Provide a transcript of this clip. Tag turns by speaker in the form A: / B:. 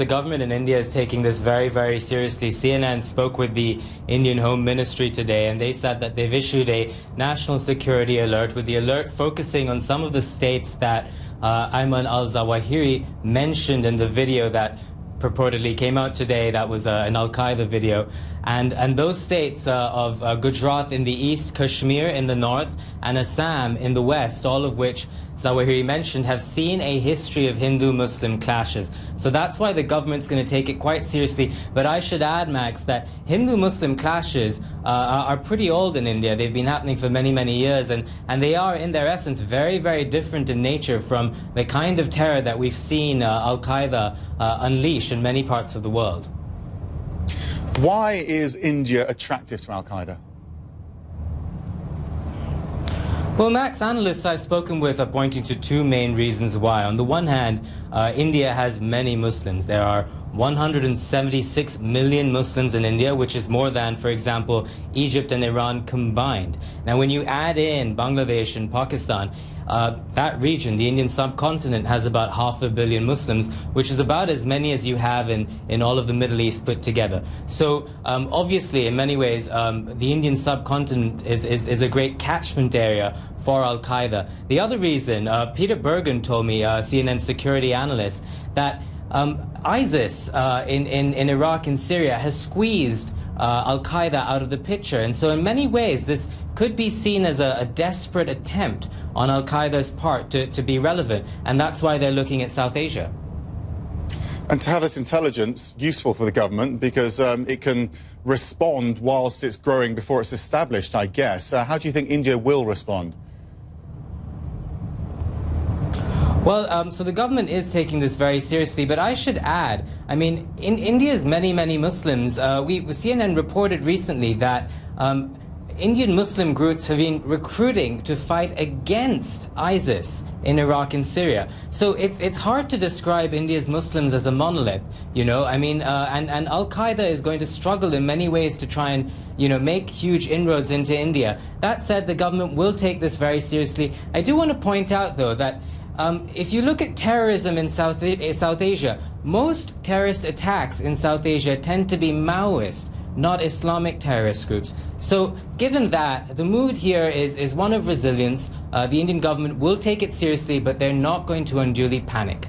A: The government in India is taking this very, very seriously. CNN spoke with the Indian Home Ministry today, and they said that they've issued a national security alert, with the alert focusing on some of the states that Ayman al-Zawahiri mentioned in the video that purportedly came out today. That was an Al-Qaeda video. And those states of Gujarat in the east, Kashmir in the north, and Assam in the west, all of which Zawahiri mentioned, have seen a history of Hindu-Muslim clashes. So that's why the government's going to take it quite seriously. But I should add, Max, that Hindu-Muslim clashes are pretty old in India. They've been happening for many, many years, and they are, in their essence, very, very different in nature from the kind of terror that we've seen Al-Qaeda unleash in many parts of the world.
B: Why is India attractive to Al-Qaeda?
A: Well, Max, analysts I've spoken with are pointing to two main reasons why. On the one hand, India has many Muslims. There are 176 million Muslims in India, which is more than, for example, Egypt and Iran combined. Now, when you add in Bangladesh and Pakistan, that region, the Indian subcontinent, has about 500 million Muslims, which is about as many as you have in all of the Middle East put together. So obviously, in many ways, the Indian subcontinent is a great catchment area for Al-Qaeda. The other reason, Peter Bergen told me, CNN security analyst, that ISIS in Iraq and Syria has squeezed Al-Qaeda out of the picture. And so in many ways, this could be seen as a desperate attempt on Al-Qaeda's part to be relevant. And that's why they're looking at South Asia.
B: And to have this intelligence useful for the government, because it can respond whilst it's growing before it's established, I guess. How do you think India will respond?
A: Well, so the government is taking this very seriously, but I should add, I mean, in India's many, many Muslims, CNN reported recently that Indian Muslim groups have been recruiting to fight against ISIS in Iraq and Syria. So it's hard to describe India's Muslims as a monolith, you know. I mean, and Al-Qaeda is going to struggle in many ways to try and, you know, make huge inroads into India. That said, the government will take this very seriously. I do want to point out, though, that if you look at terrorism in South Asia, most terrorist attacks in South Asia tend to be Maoist, not Islamic terrorist groups. So given that, the mood here is one of resilience. The Indian government will take it seriously, but they're not going to unduly panic.